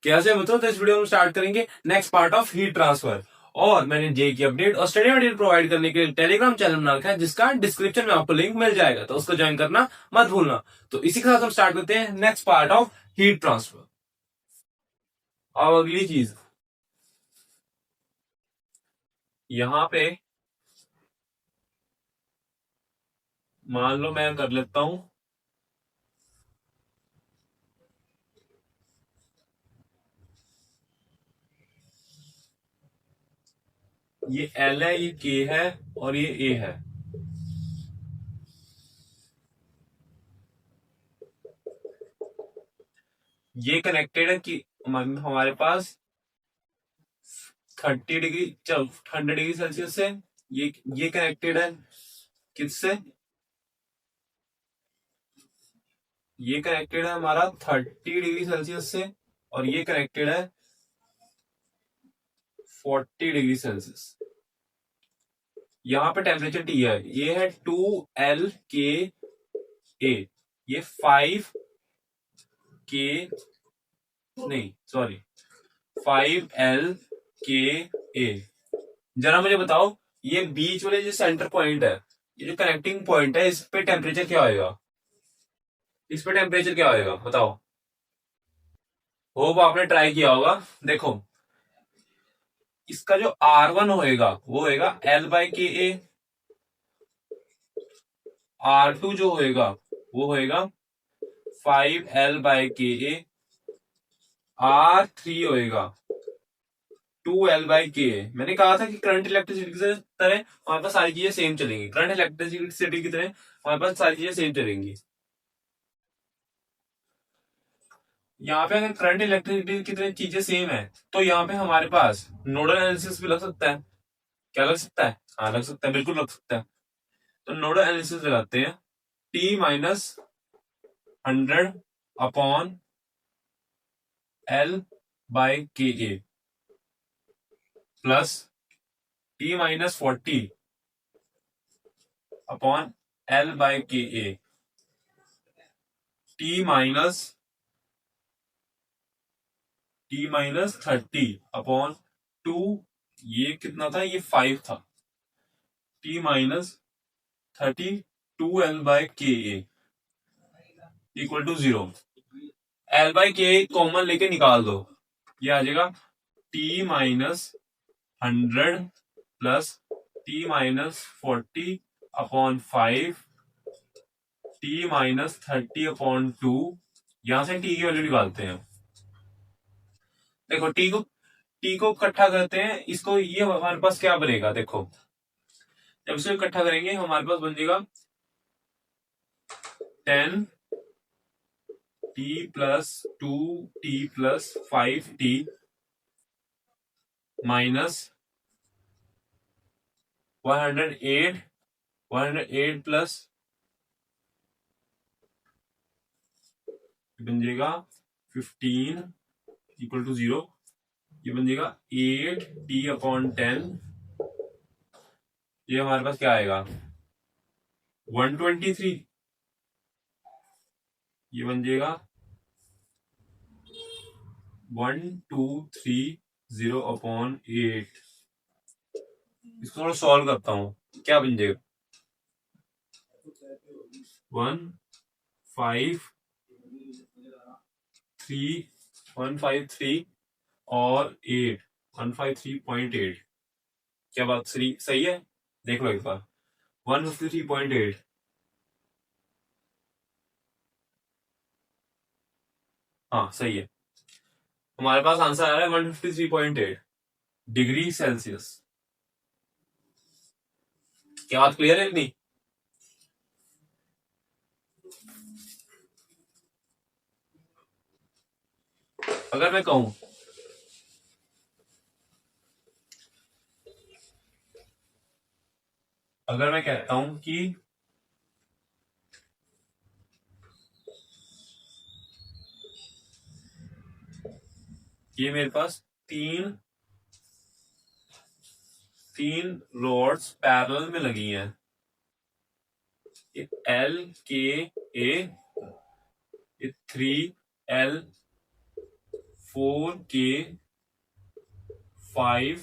कैसे बताओ, तो इस वीडियो में स्टार्ट करेंगे next part of heat transfer. और मैंने जे की अपडेट और स्टडी मटेरियल प्रोवाइड करने के लिए टेलीग्राम चैनल बना रखा है, जिसका डिस्क्रिप्शन में आपको लिंक मिल जाएगा, तो उसको ज्वाइन करना मत भूलना। तो इसी के साथ हम स्टार्ट करते हैं next part of heat transfer. अब अगली चीज यहां पे मान लो मैं कर लेता हूं, ये एल है, ये के है और ये ए है। ये कनेक्टेड है कि हमारे पास 30 डिग्री 100 डिग्री सेल्सियस से। ये कनेक्टेड है किससे? ये कनेक्टेड है हमारा 30 डिग्री सेल्सियस से, और ये कनेक्टेड है 40 डिग्री सेल्सियस। यहाँ पे टेम्परेचर टी है, ये है 2 L K A, ये 5 K, नहीं सॉरी 5 L K A। जरा मुझे बताओ, ये बीच वाले जो सेंटर पॉइंट है, ये जो कनेक्टिंग पॉइंट है, इस पे टेम्परेचर क्या होएगा? इस पे टेम्परेचर क्या होएगा बताओ? होप आपने ट्राई किया होगा। देखो, इसका जो R1 होएगा वो होएगा L/Ka। R2 जो होएगा वो होएगा 5L/Ka। R3 होएगा 2L/Ka। मैंने कहा था कि करंट इलेक्ट्रिसिटी की तरह हमारे पास सारी चीजें सेम चलेंगी, करंट इलेक्ट्रिसिटी की तरह हमारे पास सारी चीजें सेम चलेंगी। यहाँ पे अगर करंट इलेक्ट्रिसिटी की तरह चीजें सेम है, तो यहाँ पे हमारे पास नोडल एनालिसिस भी लग सकता है। क्या लग सकता है? हाँ लग सकता है, बिल्कुल लग सकता है। तो नोडल एनालिसिस लगाते हैं। T-100/L/Ka plus T-40/L/Ka, T-30/2। ये कितना था? ये 5 था। T-32L/Ka equal to 0। L/Ka common लेके निकाल दो, ये आ जाएगा T-100 प्लस T-40/5 T-30/2। यहां से टी की वैल्यू निकालते हैं। देखो, टी को इकट्ठा करते हैं, इसको ये हमारे पास क्या बनेगा? देखो, जब इसको इकट्ठा करेंगे हमारे पास बन जाएगा 10T+2T+5T माइनस 108 प्लस बन जाएगा 15 इक्वल टू 0। ये बन जाएगा 8T/10। ये हमारे पास क्या आएगा? 123। ये बन जाएगा 1230/8। इसको थोड़ा सॉल्व करता हूं, क्या बन जाएगा? 153 और 8, 153.8। क्या बात सही है? देख लो एक बार, 153.8। हाँ सही है, हमारे पास आंसर आ रहा है 153.8 डिग्री सेल्सियस। क्या बात क्लियर है नहीं? अगर मैं कहूं, अगर मैं कहता हूं कि ये मेरे पास तीन रोड्स पैरेलल में लगी हैं, L K A, 3L 4K 5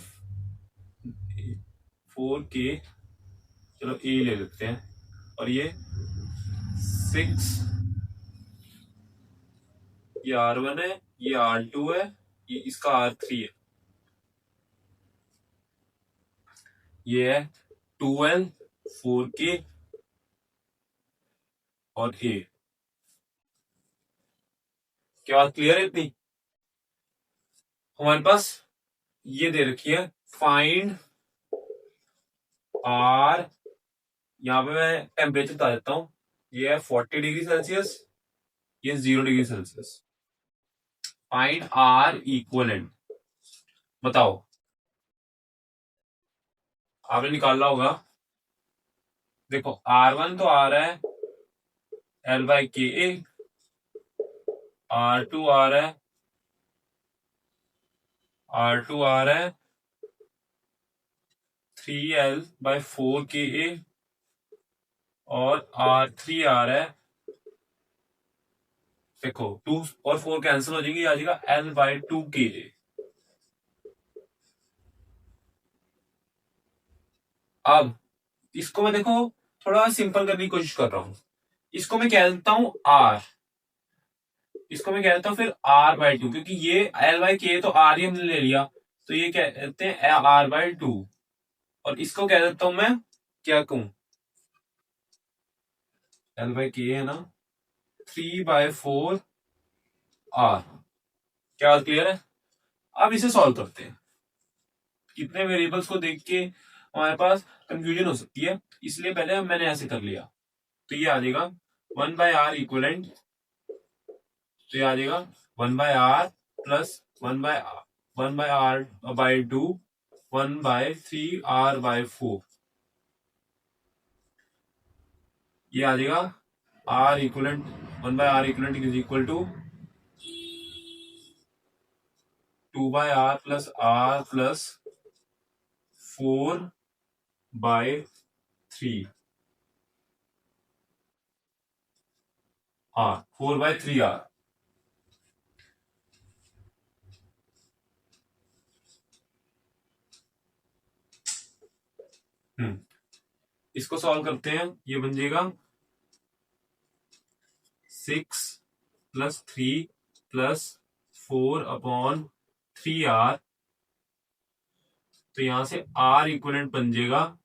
4K, चलो ए ले लेते हैं, और ये 6, ये R1 है, ये R2 है, ये इसका R3 है, ये है 2L 4K और A। क्या बात क्लियर है इतनी? हमारे पास ये दे रखी है फाइंड R, यहाँ पे मैं टेम्परेचर बता देता हूं, ये है 40 डिग्री सेल्सियस, ये 0 degree Celsius. Find R equivalent, बताओ, आपने निकाला होगा। देखो R1 तो आ रहा है L/Ka, R2 आ रहा है R2 आ रहा है 3L/4Ka, और R3 आ रहा है, देखो 2 और 4 कैंसिल हो जाएंगे, आ जाएगा L/2Ka। अब इसको मैं देखो थोड़ा सिंपल करने की कोशिश कर रहा हूं, इसको मैं कह देता हूं R, इसको मैं कह देता हूं फिर R/2, क्योंकि ये L/K तो R ही हमने ले लिया, तो ये कह देते हैं R/2, और इसको कह देता हूं मैं, क्या कहूं, L/K है ना, 3/4 R। क्या बात क्लियर है? अब इसे सॉल्व करते हैं। कितने वेरिएबल्स को देख के हमारे पास कंफ्यूजन हो सकती है, इसलिए पहले मैंने ऐसे कर लिया। तो ये आ जाएगा 1/R इक्वलेंट, तो ये आ जाएगा 1/R प्लस 1/R/2 1/3R/4, ये आ जाएगा R equivalent, 1/R equivalent is equal to 2/R plus R plus 4/3 R, 4/3R। इसको सॉल्व करते हैं, ये बन जाएगा 6+3+4/3R, तो यहां से R इक्वलेंट बन जाएगा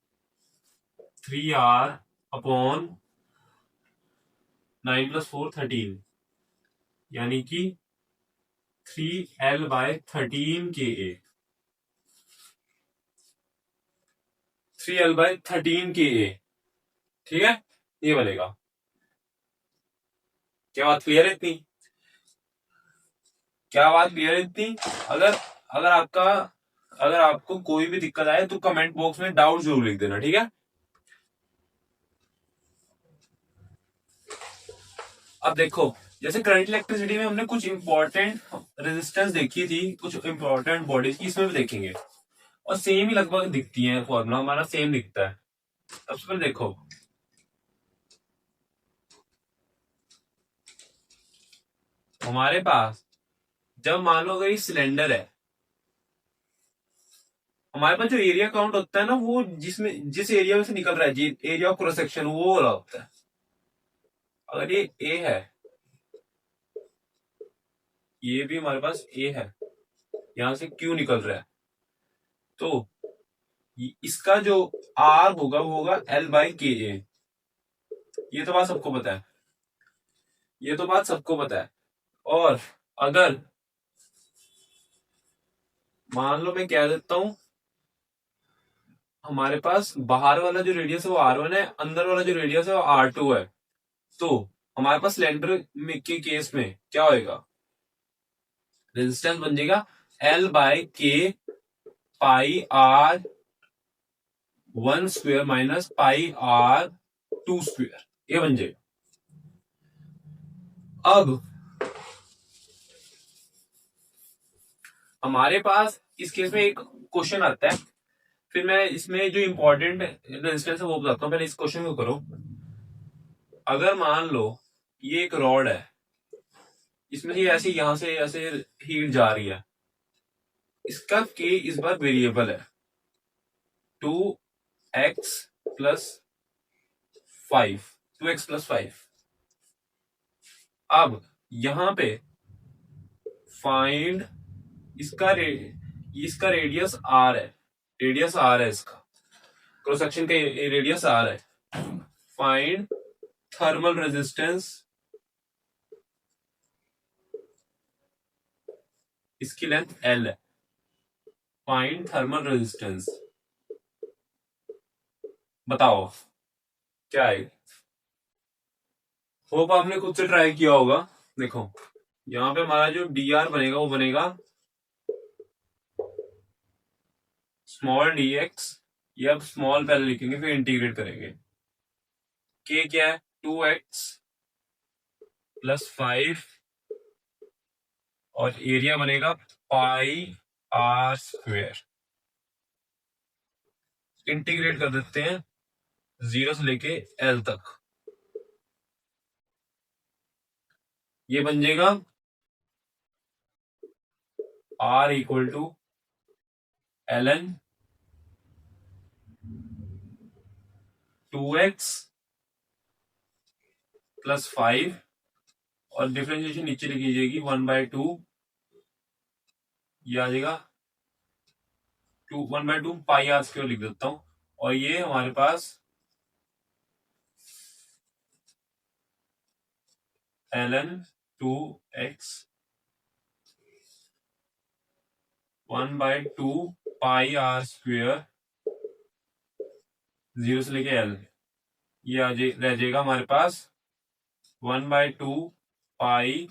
3R/9 + 4 13, यानी कि 3L/13Ka, 3L/13Ka, ठीक है, ये बनेगा। क्या बात क्लियर है इतनी? क्या बात क्लियर है इतनी? अगर अगर आपका अगर आपको कोई भी दिक्कत आए तो कमेंट बॉक्स में डाउट जरूर लिख देना, ठीक है। अब देखो, जैसे करंट इलेक्ट्रिसिटी में हमने कुछ इंपॉर्टेंट रेजिस्टेंस देखी थी, कुछ इंपॉर्टेंट बॉडीज की, इसमें भी देखेंगे, और सेम ही लगभग दिखती है, फॉर्मूला हमारा सेम दिखता है। सबसे पहले देखो, हमारे पास जब मान लो अगर ये सिलेंडर है, हमारे पास जो एरिया काउंट होता है ना, वो जिस एरिया में से निकल रहा है, एरिया ऑफ क्रॉस सेक्शन, वो हो रहा होता है। अगर ये ए है, ये भी हमारे पास ए है, यहां से क्यू निकल रहा है, तो इसका जो आर होगा वो होगा L/Ka। ये तो बात सबको पता है, ये तो बात सबको पता है। और अगर मान लो मैं कह देता हूं, हमारे पास बाहर वाला जो रेडियस है वो R1 है, अंदर वाला जो रेडियस है वो R2 है, तो हमारे पास सिलेंडर के केस में क्या होएगा, रेजिस्टेंस बन जाएगा L/K πR1² माइनस πR2², ये बन जाएगा। अब हमारे पास इस केस में एक क्वेश्चन आता है, फिर मैं इसमें जो इंपॉर्टेंट रेजिस्टेंस है वो बताता हूं, पहले इस क्वेश्चन को करो। अगर मान लो ये एक रॉड है, इसमें से ऐसे यहां से ऐसे हीट जा रही है, इसका के इस बार वेरिएबल है 2x प्लस 5, 2x+5। अब यहां पे फाइंड इसका रेडियस r है, रेडियस r है इसका, क्रॉस सेक्शन का रेडियस r है। फाइंड थर्मल रेजिस्टेंस, इसकी लेंथ l है। फाइंड थर्मल रेजिस्टेंस, बताओ क्या है। होप आपने खुद से ट्राई किया होगा। देखो यहां पे हमारा जो dr बनेगा वो बनेगा स्मॉल dx, ये अब स्मॉल पहले लिखेंगे फिर इंटीग्रेट करेंगे। k क्या है 2x+5 और एरिया बनेगा πr²। इंटीग्रेट कर देते हैं 0 से लेके l तक, ये बन जाएगा r equal to ln 2x+5 और डिफरेंशिएशन नीचे लिखी जाएगी 1/2, ये आ जाएगा 1/2 πr² लिख देता हूं। और ये हमारे पास ln 2x 1/2 πr², 0 से लेके l, ये रह जाएगा हमारे पास 1/2 πr²।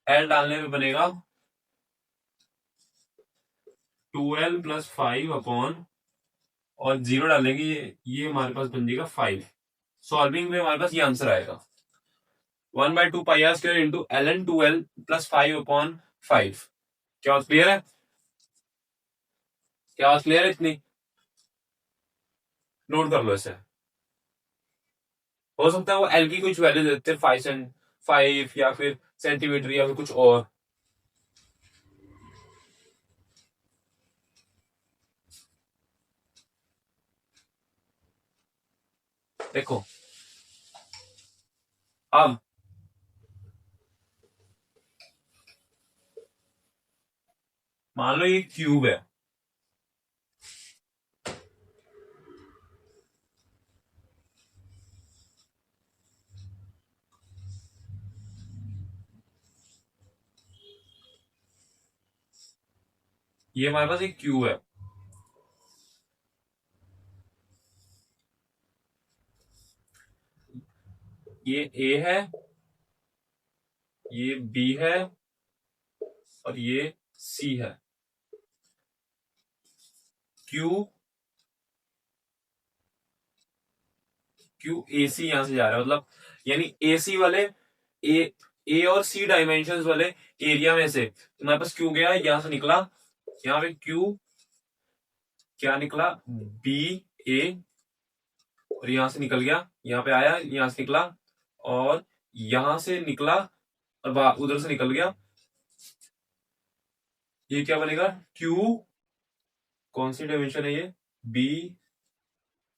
l डालने में बनेगा 2l+5 अपॉन, और 0 डालेंगे ये हमारे पास बन जाएगा 5। सॉल्विंग में हमारे पास ये आंसर आएगा 1/2 πr² into ln 2l+5 upon 5। क्या बात क्लियर है? क्या बात क्लियर है? इतनी नोट कर लो इसे। हो सकता है वो एल की कुछ वैल्यू देते हैं 5 या फिर सेंटीमीटर या फिर कुछ और। देखो अब मान लो ये क्यूब है, ये हमारे पास एक क्यूब है। ये ए है, ये बी है और ये सी है। क्यू ए सी यहां से जा रहा है, मतलब यानी ए सी वाले ए और सी डायमेंशन वाले एरिया में से तुम्हारे पास क्यू गया, यहां से निकला, यहाँ पे क्यू क्या निकला बी ए, और यहां से निकल गया, यहाँ पे आया, यहां से निकला और यहां से निकला और उधर से निकल गया। ये क्या बनेगा क्यू, कौन सी डायमेंशन है ये, बी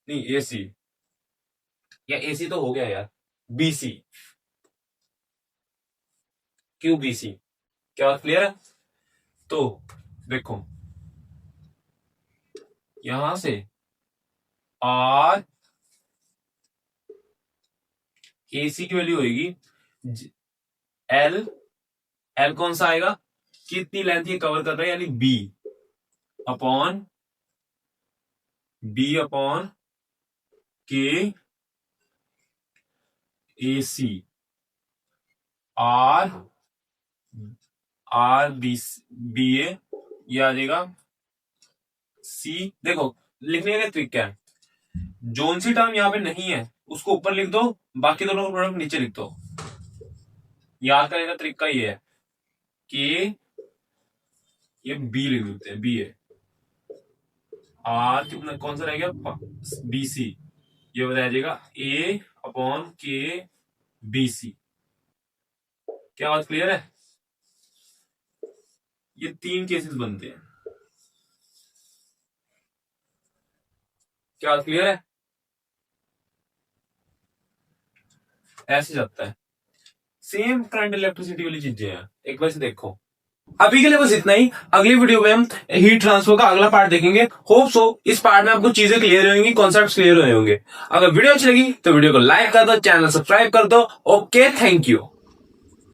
नहीं ए सी, या ए सी तो हो गया यार, B C, Q B C. क्या बात क्लियर है? तो देखो यहां से आर ए सी की वैल्यू होगी एल, एल कौन सा आएगा, कितनी लेंथ ये कवर कर रहा है, यानी अपॉन बी अपॉन के ए सी, आर बी ए, ये आ जाएगा सी। देखो लिखने का ट्रिक क्या है, जोन सी टर्म यहाँ पे नहीं है उसको ऊपर लिख दो, बाकी दोनों प्रोडक्ट नीचे लिख दो। याद करने का तरीका ये है कि ये बी लिख देते हैं, बी है, आर कितना कौन सा रह गया बी सी, ये बताया जाएगा ए अपॉन के बी सी। क्या बात क्लियर है? ये 3 केसेस बनते हैं। क्या बात क्लियर है? ऐसे जाता है। सेम करंट इलेक्ट्रिसिटी वाली चीजें हैं, एक बार से देखो। अभी के लिए बस इतना ही। अगली वीडियो में हम हीट ट्रांसफर का अगला पार्ट देखेंगे। होप सो इस पार्ट में आपको चीजें क्लियर होंगी, कॉन्सेप्ट्स क्लियर हुए होंगे। अगर वीडियो अच्छी लगी तो वीडियो को लाइक कर दो, चैनल सब्सक्राइब कर दो। Okay, thank you.